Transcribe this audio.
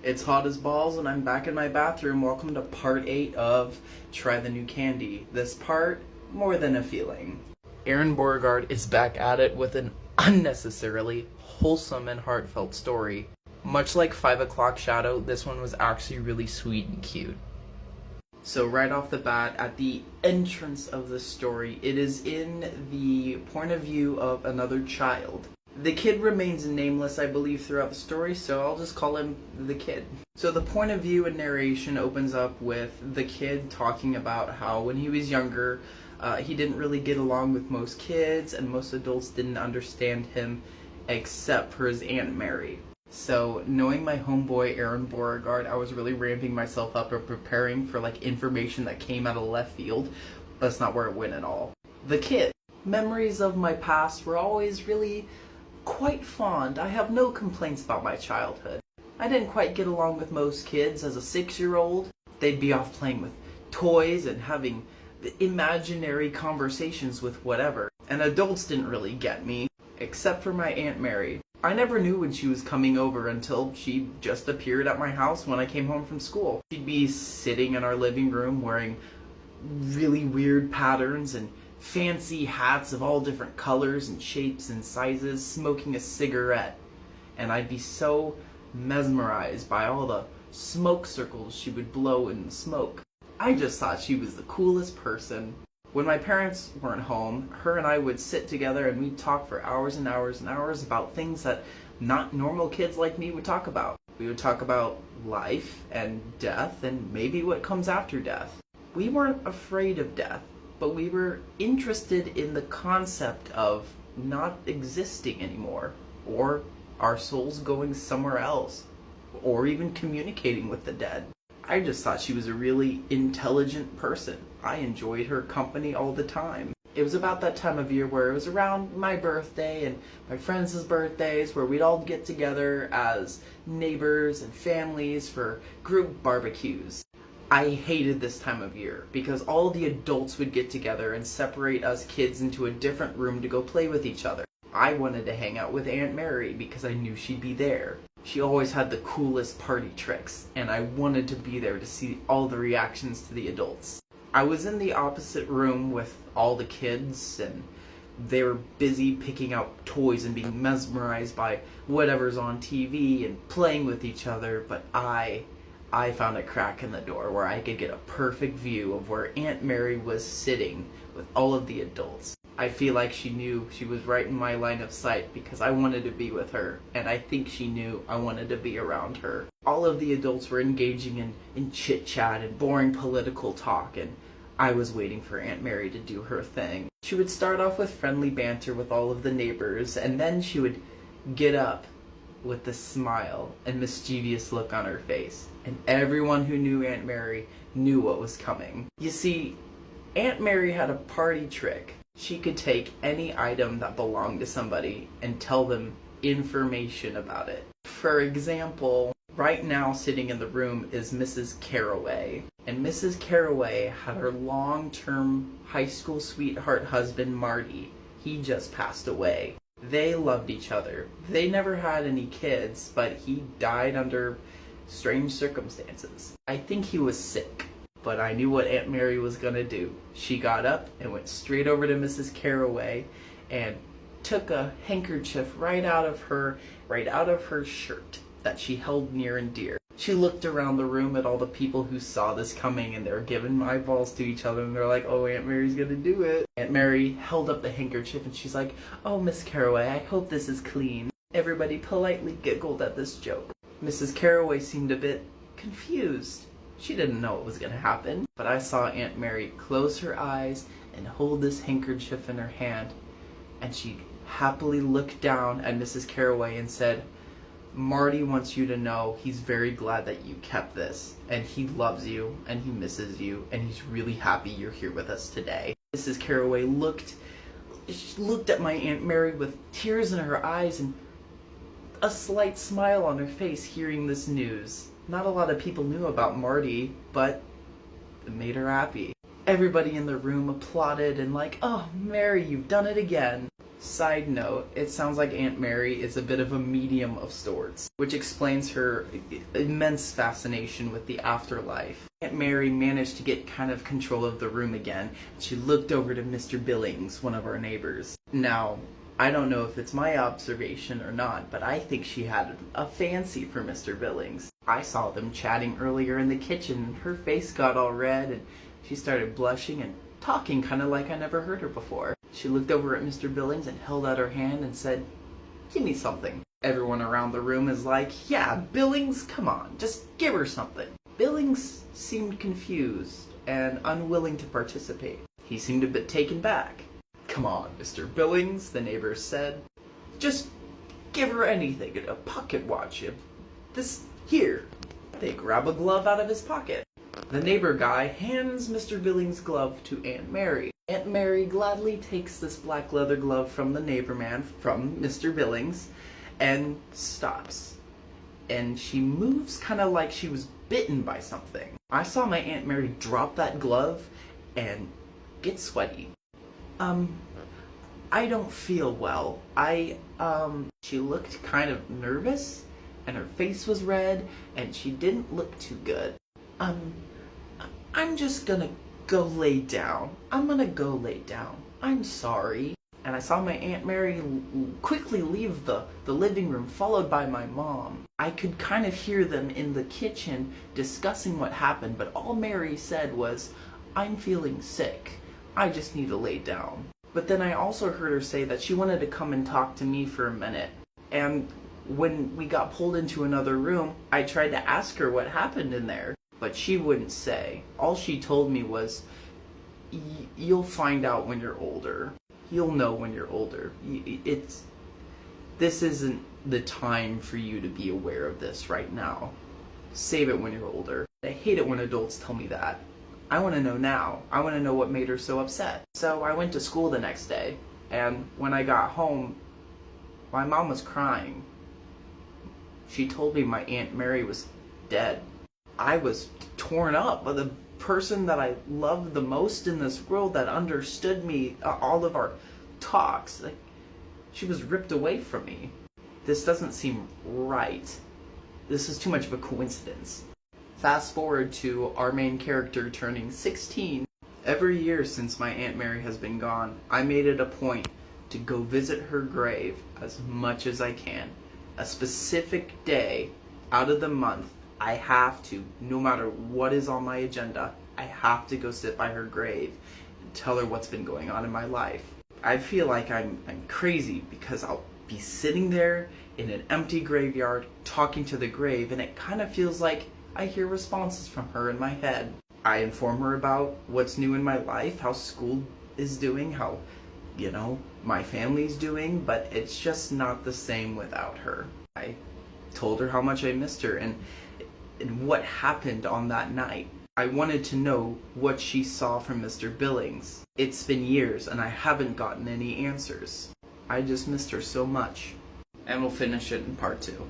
It's hot as balls and I'm back in my bathroom. Welcome to part 8 of Try the New Candy. This part, more than a feeling. Aaron Beauregard is back at it with an unnecessarily wholesome and heartfelt story. Much like 5 O'Clock Shadow, this one was actually really sweet and cute. So right off the bat, at the entrance of the story, it is in the point of view of another child. The kid remains nameless, I believe, throughout the story, so I'll just call him the kid. So the point of view and narration opens up with the kid talking about how when he was younger, he didn't really get along with most kids, and most adults didn't understand him except for his Aunt Mary. So, knowing my homeboy Aaron Beauregard, I was really ramping myself up and preparing for information that came out of left field. That's not where it went at all. The kid. Memories of my past were always really quite fond. I have no complaints about my childhood. I didn't quite get along with most kids as a 6-year-old. They'd be off playing with toys and having imaginary conversations with whatever. And adults didn't really get me, except for my Aunt Mary. I never knew when she was coming over until she just appeared at my house when I came home from school. She'd be sitting in our living room wearing really weird patterns and fancy hats of all different colors and shapes and sizes, smoking a cigarette. And I'd be so mesmerized by all the smoke circles she would blow in the smoke. I just thought she was the coolest person. When my parents weren't home, her and I would sit together and we'd talk for hours and hours and hours about things that not normal kids like me would talk about. We would talk about life and death and maybe what comes after death. We weren't afraid of death, but we were interested in the concept of not existing anymore, or our souls going somewhere else, or even communicating with the dead. I just thought she was a really intelligent person. I enjoyed her company all the time. It was about that time of year where it was around my birthday and my friends' birthdays where we'd all get together as neighbors and families for group barbecues. I hated this time of year because all the adults would get together and separate us kids into a different room to go play with each other. I wanted to hang out with Aunt Mary because I knew she'd be there. She always had the coolest party tricks, and I wanted to be there to see all the reactions to the adults. I was in the opposite room with all the kids, and they were busy picking out toys and being mesmerized by whatever's on TV and playing with each other, but I found a crack in the door where I could get a perfect view of where Aunt Mary was sitting with all of the adults. I feel like she knew she was right in my line of sight because I wanted to be with her, and I think she knew I wanted to be around her. All of the adults were engaging in chit-chat and boring political talk, and I was waiting for Aunt Mary to do her thing. She would start off with friendly banter with all of the neighbors, and then she would get up with a smile and mischievous look on her face. And everyone who knew Aunt Mary knew what was coming. You see, Aunt Mary had a party trick. She could take any item that belonged to somebody and tell them information about it. For example, right now sitting in the room is Mrs. Carraway. And Mrs. Carraway had her long-term high school sweetheart husband, Marty. He just passed away. They loved each other. They never had any kids, but he died under strange circumstances. I think he was sick. But I knew what Aunt Mary was gonna do. She got up and went straight over to Mrs. Carraway and took a handkerchief right out of her shirt that she held near and dear. She looked around the room at all the people who saw this coming, and they were giving eyeballs to each other, and they're like, oh, Aunt Mary's gonna do it. Aunt Mary held up the handkerchief and she's like, oh, Miss Carraway, I hope this is clean. Everybody politely giggled at this joke. Mrs. Carraway seemed a bit confused. She didn't know what was going to happen, but I saw Aunt Mary close her eyes and hold this handkerchief in her hand, and she happily looked down at Mrs. Carraway and said, Marty wants you to know he's very glad that you kept this, and he loves you, and he misses you, and he's really happy you're here with us today. Mrs. Carraway looked at my Aunt Mary with tears in her eyes and a slight smile on her face hearing this news. Not a lot of people knew about Marty, but it made her happy. Everybody in the room applauded and oh, Mary, you've done it again. Side note, it sounds like Aunt Mary is a bit of a medium of sorts, which explains her immense fascination with the afterlife. Aunt Mary managed to get kind of control of the room again. She looked over to Mr. Billings, one of our neighbors. Now, I don't know if it's my observation or not, but I think she had a fancy for Mr. Billings. I saw them chatting earlier in the kitchen, and her face got all red, and she started blushing and talking kind of like I never heard her before. She looked over at Mr. Billings and held out her hand and said, "Give me something." Everyone around the room is like, "Yeah, Billings, come on, just give her something." Billings seemed confused and unwilling to participate. He seemed a bit taken back. "Come on, Mr. Billings," the neighbors said. "Just give her anything, a pocket watch, this here." They grab a glove out of his pocket. The neighbor guy hands Mr. Billings' glove to Aunt Mary. Aunt Mary gladly takes this black leather glove from the neighbor man, from Mr. Billings, and stops. And she moves kind of like she was bitten by something. I saw my Aunt Mary drop that glove and get sweaty. I don't feel well. She looked kind of nervous, and her face was red, and she didn't look too good. I'm just gonna go lay down. I'm gonna go lay down. I'm sorry." And I saw my Aunt Mary quickly leave the living room, followed by my mom. I could kind of hear them in the kitchen discussing what happened, but all Mary said was, "I'm feeling sick. I just need to lay down." But then I also heard her say that she wanted to come and talk to me for a minute. And when we got pulled into another room, I tried to ask her what happened in there, but she wouldn't say. All she told me was, "You'll find out when you're older. You'll know when you're older. This isn't the time for you to be aware of this right now. Save it when you're older." I hate it when adults tell me that. I want to know now. I want to know what made her so upset. So I went to school the next day, and when I got home, my mom was crying. She told me my Aunt Mary was dead. I was torn up by the person that I loved the most in this world, that understood me, all of our talks. Like, she was ripped away from me. This doesn't seem right. This is too much of a coincidence. Fast forward to our main character turning 16. Every year since my Aunt Mary has been gone, I made it a point to go visit her grave as much as I can. A specific day out of the month, I have to, no matter what is on my agenda, I have to go sit by her grave and tell her what's been going on in my life. I feel like I'm crazy because I'll be sitting there in an empty graveyard talking to the grave, and it kind of feels like I hear responses from her in my head. I inform her about what's new in my life, how school is doing, how, my family's doing, but it's just not the same without her. I told her how much I missed her and what happened on that night. I wanted to know what she saw from Mr. Billings. It's been years and I haven't gotten any answers. I just missed her so much. And we'll finish it in part 2.